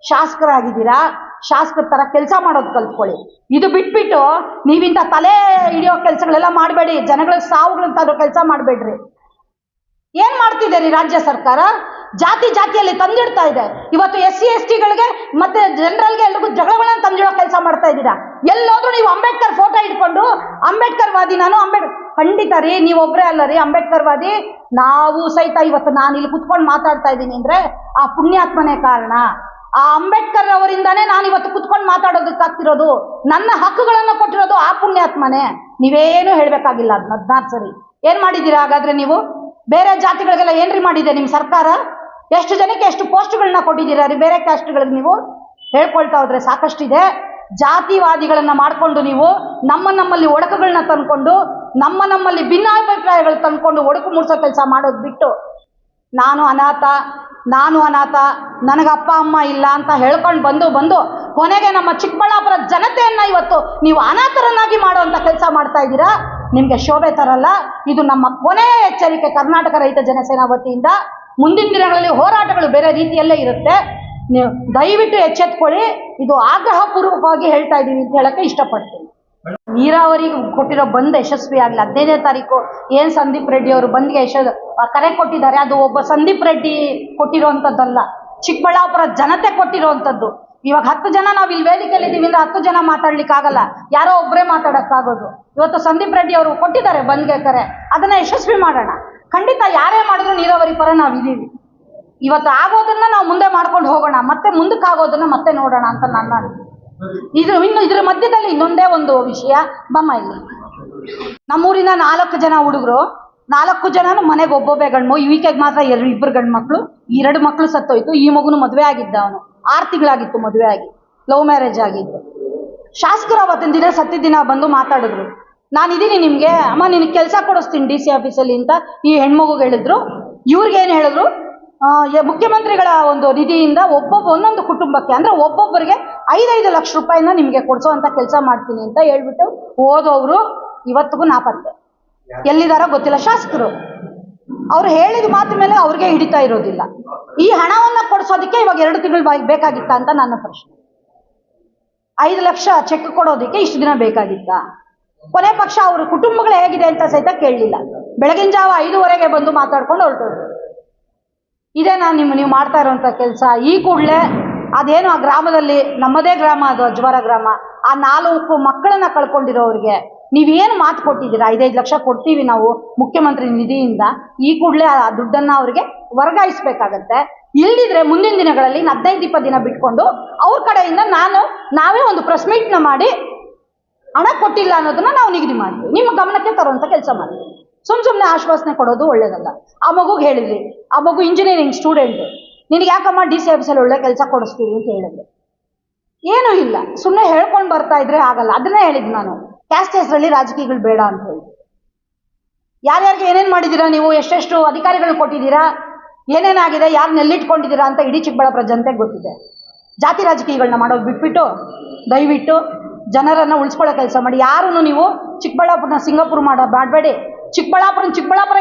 ಶಾಸಕರಾಗಿದ್ದೀರಾ, ಶಾಸಕರ ತರ ಕೆಲಸ ಮಾಡೋದು ಕಲ್ತ್ಕೊಳ್ಳಿ. ಇದು ಬಿಟ್ಬಿಟ್ಟು ನೀವಿಂತ ತಲೆ ಹಿಡಿಯೋ ಕೆಲಸಗಳೆಲ್ಲ ಮಾಡಬೇಡಿ. ಜನಗಳ ಸಾವುಗಳಂತ ಕೆಲಸ ಮಾಡಬೇಡ್ರಿ. ಏನ್ ಮಾಡ್ತಿದ್ದೀರಿ ರಾಜ್ಯ ಸರ್ಕಾರ? ಜಾತಿಯಲ್ಲಿ ತಂದಿಡ್ತಾ ಇದೆ. ಇವತ್ತು SC ST ಗಳಿಗೆ ಮತ್ತೆ ಜನರಲ್ಗೆ ಎಲ್ರಿಗೂ ಜಗಳಗಳನ್ನ ತಂದಿಡೋ ಕೆಲಸ ಮಾಡ್ತಾ ಇದ್ದೀರಾ. ಎಲ್ಲೋದ್ರೂ ನೀವು ಅಂಬೇಡ್ಕರ್ ಫೋಟೋ ಇಟ್ಕೊಂಡು ಅಂಬೇಡ್ಕರ್ ವಾದಿ ನಾನು ಖಂಡಿತ ರೀ, ನೀವೊಬ್ರೇ ಅಲ್ಲ ರೀ ಅಂಬೇಡ್ಕರ್ ವಾದಿ. ನಾವು ಸಹಿತ ಇವತ್ತು ನಾನು ಇಲ್ಲಿ ಕುತ್ಕೊಂಡು ಮಾತಾಡ್ತಾ ಇದ್ದೀನಿ ಅಂದ್ರೆ ಆ ಪುಣ್ಯಾತ್ಮನೇ ಕಾರಣ. ಆ ಅಂಬೇಡ್ಕರ್ ಅವರಿಂದಾನೇ ನಾನು ಇವತ್ತು ಕುತ್ಕೊಂಡು ಮಾತಾಡೋದಕ್ಕಾಗ್ತಿರೋದು. ನನ್ನ ಹಕ್ಕುಗಳನ್ನ ಕೊಟ್ಟಿರೋದು ಆ ಪುಣ್ಯಾತ್ಮನೇ. ನೀವೇನು ಹೇಳ್ಬೇಕಾಗಿಲ್ಲ. 14 ಸರಿ ಏನ್ ಮಾಡಿದ್ದೀರಾ ಹಾಗಾದ್ರೆ ನೀವು? ಬೇರೆ ಜಾತಿಗಳಿಗೆಲ್ಲ ಏನ್ರಿ ಮಾಡಿದೆ ನಿಮ್ಮ ಸರ್ಕಾರ? ಎಷ್ಟು ಜನಕ್ಕೆ ಎಷ್ಟು ಪೋಸ್ಟ್ಗಳನ್ನ ಕೊಟ್ಟಿದ್ದೀರಾ ರೀ ಬೇರೆ ಕ್ಯಾಸ್ಟ್ಗಳಿಗೆ? ನೀವು ಹೇಳ್ಕೊಳ್ತಾ ಹೋದ್ರೆ ಸಾಕಷ್ಟಿದೆ. ಜಾತಿವಾದಿಗಳನ್ನ ಮಾಡ್ಕೊಂಡು ನೀವು ನಮ್ಮಲ್ಲಿ ಒಡಕುಗಳನ್ನ ತಂದ್ಕೊಂಡು ನಮ್ಮಲ್ಲಿ ಭಿನ್ನಾಭಿಪ್ರಾಯಗಳು ತಂದ್ಕೊಂಡು ಒಡಕು ಮೂಡಿಸೋ ಕೆಲಸ ಮಾಡೋದು ಬಿಟ್ಟು ನಾನು ಅನಾಥ ನನಗೆ ಅಪ್ಪ ಅಮ್ಮ ಇಲ್ಲ ಅಂತ ಹೇಳ್ಕೊಂಡು ಬಂದು ಕೊನೆಗೆ ನಮ್ಮ ಚಿಕ್ಕಬಳ್ಳಾಪುರ ಜನತೆಯನ್ನ ಇವತ್ತು ನೀವು ಅನಾಥರನ್ನಾಗಿ ಮಾಡುವಂತ ಕೆಲಸ ಮಾಡ್ತಾ ಇದ್ದೀರಾ. ನಿಮ್ಗೆ ಶೋಭೆ ತರಲ್ಲ. ಇದು ನಮ್ಮ ಕೊನೆಯ ಎಚ್ಚರಿಕೆ. ಕರ್ನಾಟಕ ರೈತ ಜನಸೇನಾ ವತಿಯಿಂದ ಮುಂದಿನ ದಿನಗಳಲ್ಲಿ ಹೋರಾಟಗಳು ಬೇರೆ ರೀತಿಯಲ್ಲೇ ಇರುತ್ತೆ. ನೀವು ದಯವಿಟ್ಟು ಎಚ್ಚೆತ್ಕೊಳ್ಳಿ. ಇದು ಆಗ್ರಹ ಪೂರ್ವಕವಾಗಿ ಹೇಳ್ತಾ ಇದ್ದೀವಿ ಅಂತ ಹೇಳಕ್ಕೆ ಇಷ್ಟಪಡ್ತೀನಿ. ನೀರಾವರಿಗೆ ಕೊಟ್ಟಿರೋ ಬಂದ್ ಯಶಸ್ವಿ ಆಗಲಿ. 15ನೇ ತಾರೀಕು ಏನ್ ಸಂದೀಪ್ ರೆಡ್ಡಿ ಅವರು ಬಂದ್ಗೆ ಕರೆ ಕೊಟ್ಟಿದ್ದಾರೆ, ಅದು ಒಬ್ಬ ಸಂದೀಪ್ ರೆಡ್ಡಿ ಕೊಟ್ಟಿರೋಂಥದ್ದಲ್ಲ, ಚಿಕ್ಕಬಳ್ಳಾಪುರ ಜನತೆ ಕೊಟ್ಟಿರೋಂಥದ್ದು. ಇವಾಗ 10 ಜನ ನಾವು ಇಲ್ಲಿ ವೇದಿಕೆಯಲ್ಲಿ ಇದ್ದೀವಿ ಅಂದ್ರೆ 10 ಜನ ಮಾತಾಡ್ಲಿಕ್ಕೆ ಆಗಲ್ಲ, ಯಾರೋ ಒಬ್ಬರೇ ಮಾತಾಡಕ್ಕಾಗೋದು. ಇವತ್ತು ಸಂದೀಪ್ ರೆಡ್ಡಿ ಅವರು ಕೊಟ್ಟಿದ್ದಾರೆ ಬಂದ್ಗೆ ಕರೆ, ಅದನ್ನ ಯಶಸ್ವಿ ಮಾಡೋಣ. ಖಂಡಿತ ಯಾರೇ ಮಾಡಿದ್ರು ನೀರಾವರಿ ಪರ ನಾವಿದ್ದೀವಿ. ಇವತ್ತು ಆಗೋದನ್ನ ನಾವು ಮುಂದೆ ಮಾಡ್ಕೊಂಡು ಹೋಗೋಣ, ಮತ್ತೆ ಮುಂದಕ್ಕೆ ಆಗೋದನ್ನ ಮತ್ತೆ ನೋಡೋಣ ಅಂತ ನನ್ನ ಇದ್ರ ಮಧ್ಯದಲ್ಲಿ ಇನ್ನೊಂದೇ ಒಂದು ವಿಷಯ. ಬಮ್ಮ ಇಲ್ಲಿ ನಮ್ಮೂರಿನ 4 ಜನ ಹುಡುಗರು, 4 ಜನನು ಮನೆಗೆ ಒಬ್ಬೊಬ್ಬೆ ಗಂಡು. ಈಕೆಗೆ ಮಾತ್ರ 2 ಗಂಡು ಮಕ್ಕಳು, 2 ಮಕ್ಕಳು ಸತ್ತೋಯ್ತು. ಈ ಮಗುನು ಮದುವೆ ಆಗಿದ್ದ, ಅವನು 6 ತಿಂಗಳಾಗಿತ್ತು ಮದುವೆ ಆಗಿ, ಲವ್ ಮ್ಯಾರೇಜ್ ಆಗಿತ್ತು. ಶಾಸಕರು ಅವತ್ತಿನ ದಿನ ಸತ್ತಿದ ದಿನ ಬಂದು ಮಾತಾಡಿದ್ರು, ನಾನಿದ್ದೀನಿ ನಿಮ್ಗೆ ಅಮ್ಮ, ನಿನಗೆ ಕೆಲಸ ಕೊಡಿಸ್ತೀನಿ DC ಆಫೀಸಲ್ಲಿ ಅಂತ ಈ ಹೆಣ್ಮಗುಗೆ ಹೇಳಿದ್ರು. ಇವ್ರಿಗೇನು ಹೇಳಿದ್ರು, ಮುಖ್ಯಮಂತ್ರಿಗಳ ಒಂದು ನಿಧಿಯಿಂದ ಒಂದೊಂದು ಕುಟುಂಬಕ್ಕೆ ಅಂದ್ರೆ ಒಬ್ಬೊಬ್ಬರಿಗೆ 5-5 ಲಕ್ಷ ರೂಪಾಯಿನ ನಿಮ್ಗೆ ಕೊಡ್ಸೋ ಅಂತ ಕೆಲಸ ಮಾಡ್ತೀನಿ ಅಂತ ಹೇಳ್ಬಿಟ್ಟು ಹೋದವರು ಇವತ್ತಿಗೂ ನಾಪತ್ತೆ. ಎಲ್ಲಿದಾರೋ ಗೊತ್ತಿಲ್ಲ. ಶಾಸಕರು ಅವ್ರು ಹೇಳಿದ ಮಾತ್ರ ಮೇಲೆ ಅವ್ರಿಗೆ ಹಿಡಿತಾ ಇರೋದಿಲ್ಲ. ಈ ಹಣವನ್ನ ಕೊಡ್ಸೋದಕ್ಕೆ ಇವಾಗ 2 ತಿಂಗಳು ಬೇಕಾಗಿತ್ತ ಅಂತ ನನ್ನ ಪ್ರಶ್ನೆ. 5 ಲಕ್ಷ ಚೆಕ್ ಕೊಡೋದಕ್ಕೆ ಇಷ್ಟು ದಿನ ಬೇಕಾಗಿತ್ತ? ಕೊನೆ ಪಕ್ಷ ಅವ್ರ ಕುಟುಂಬಗಳು ಹೇಗಿದೆ ಅಂತ ಸಹಿತ ಕೇಳಲಿಲ್ಲ. ಬೆಳಗಿನ ಜಾವ 5:15ಗೆ ಬಂದು ಮಾತಾಡ್ಕೊಂಡು ಹೊರಟೋದು. ಇದೇ ನೀವು ಮಾಡ್ತಾ ಇರೋಂಥ ಕೆಲಸ. ಈ ಕೂಡಲೇ ಅದೇನು ಆ ಗ್ರಾಮದಲ್ಲಿ, ನಮ್ಮದೇ ಗ್ರಾಮ ಅದು ಅಜ್ವಾರ ಗ್ರಾಮ, ಆ 4 ಮಕ್ಕಳನ್ನ ಕಳ್ಕೊಂಡಿರೋರಿಗೆ ನೀವೇನು ಮಾತು ಕೊಟ್ಟಿದ್ದೀರಾ? 5-5 ಲಕ್ಷ ಕೊಡ್ತೀವಿ ನಾವು ಮುಖ್ಯಮಂತ್ರಿ ನಿಧಿಯಿಂದ. ಈ ಕೂಡಲೇ ಆ ದುಡ್ಡನ್ನ ಅವ್ರಿಗೆ ವರ್ಗಾಯಿಸ್ಬೇಕಾಗತ್ತೆ. ಇಲ್ದಿದ್ರೆ ಮುಂದಿನ ದಿನಗಳಲ್ಲಿ 15-20 ದಿನ ಬಿಟ್ಕೊಂಡು ಅವ್ರ ಕಡೆಯಿಂದ ನಾವೇ ಒಂದು ಪ್ರೆಸ್ ಮೀಟ್ನ ಮಾಡಿ ಹಣ ಕೊಟ್ಟಿಲ್ಲ ಅನ್ನೋದನ್ನ ನಾವು ನಿಗದಿ ಮಾಡ್ತೀವಿ, ನಿಮ್ಮ ಗಮನಕ್ಕೆ ತರುವಂತ ಕೆಲಸ ಮಾಡ್ತೀವಿ. ಸುಮ್ಮನೆ ಆಶ್ವಾಸನೆ ಕೊಡೋದು ಒಳ್ಳೇದಲ್ಲ. ಆ ಮಗುಗೆ ಹೇಳಿದ್ರಿ, ಆ ಮಗು ಇಂಜಿನಿಯರಿಂಗ್ ಸ್ಟೂಡೆಂಟ್, ನಿನಗೆ ಯಾಕಮ್ಮ DC ಆಫೀಸಲ್ಲಿ ಒಳ್ಳೆ ಕೆಲಸ ಕೊಡಿಸ್ತೀವಿ ಅಂತ ಹೇಳಿದ್ರೆ ಏನೂ ಇಲ್ಲ, ಸುಮ್ಮನೆ ಹೇಳ್ಕೊಂಡು ಬರ್ತಾ ಇದ್ರೆ ಆಗಲ್ಲ. ಅದನ್ನೇ ಹೇಳಿದ್ ನಾನು, ಕ್ಯಾಸ್ಟ್ ಹೆಸರಲ್ಲಿ ರಾಜಕೀಯಗಳು ಬೇಡ ಅಂತ ಹೇಳಿ. ಯಾರ್ಯಾರಿಗೆ ಏನೇನು ಮಾಡಿದ್ದೀರಾ ನೀವು, ಎಷ್ಟೆಷ್ಟು ಅಧಿಕಾರಿಗಳು ಕೊಟ್ಟಿದ್ದೀರಾ, ಏನೇನಾಗಿದೆ, ಯಾರನ್ನ ಎಲ್ಲಿಟ್ಕೊಂಡಿದ್ದೀರಾ ಅಂತ ಇಡೀ ಚಿಕ್ಕಬಳ್ಳಾಪುರ ಜನತೆಗೆ ಗೊತ್ತಿದೆ. ಜಾತಿ ರಾಜಕೀಯಗಳನ್ನ ಮಾಡೋದು ಬಿಟ್ಬಿಟ್ಟು ದಯವಿಟ್ಟು ಜನರನ್ನ ಉಳಿಸ್ಕೊಳ್ಳೋ ಕೆಲಸ ಮಾಡಿ. ಯಾರು ನೀವು ಚಿಕ್ಕಬಳ್ಳಾಪುರನ ಸಿಂಗಾಪುರ ಮಾಡಬೇಡಿ. ಚಿಕ್ಕಬಳ್ಳಾಪುರ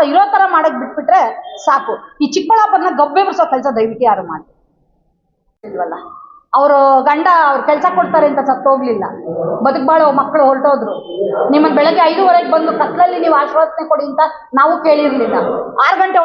ಇರೋ ತರ ಮಾಡಕ್ ಬಿಟ್ಬಿಟ್ರೆ ಸಾಕು. ಈ ಚಿಕ್ಕಬಳ್ಳಾಪುರನ ಗಬ್ಬೆ ಬರ್ಸೋ ಕೆಲಸ ದಯವಿಟ್ಟು ಯಾರು ಮಾಡಿ ಇಲ್ವಲ್ಲ. ಅವರು ಗಂಡ ಅವ್ರ ಕೆಲಸ ಕೊಡ್ತಾರೆ ಅಂತ ಸತ್ತೋಗ್ಲಿಲ್ಲ, ಬದುಕ್ಬಾಳೋ ಮಕ್ಕಳು ಹೊರಟೋದ್ರು. ನಿಮ್ಮನ್ನ ಬೆಳಗ್ಗೆ 5:15ಗೆ ಬಂದು ಕತ್ಲಲ್ಲಿ ನೀವು ಆಶ್ವಾಸನೆ ಕೊಡಿ ಅಂತ ನಾವು ಕೇಳಿರ್ಲಿಲ್ಲ. 6 ಗಂಟೆ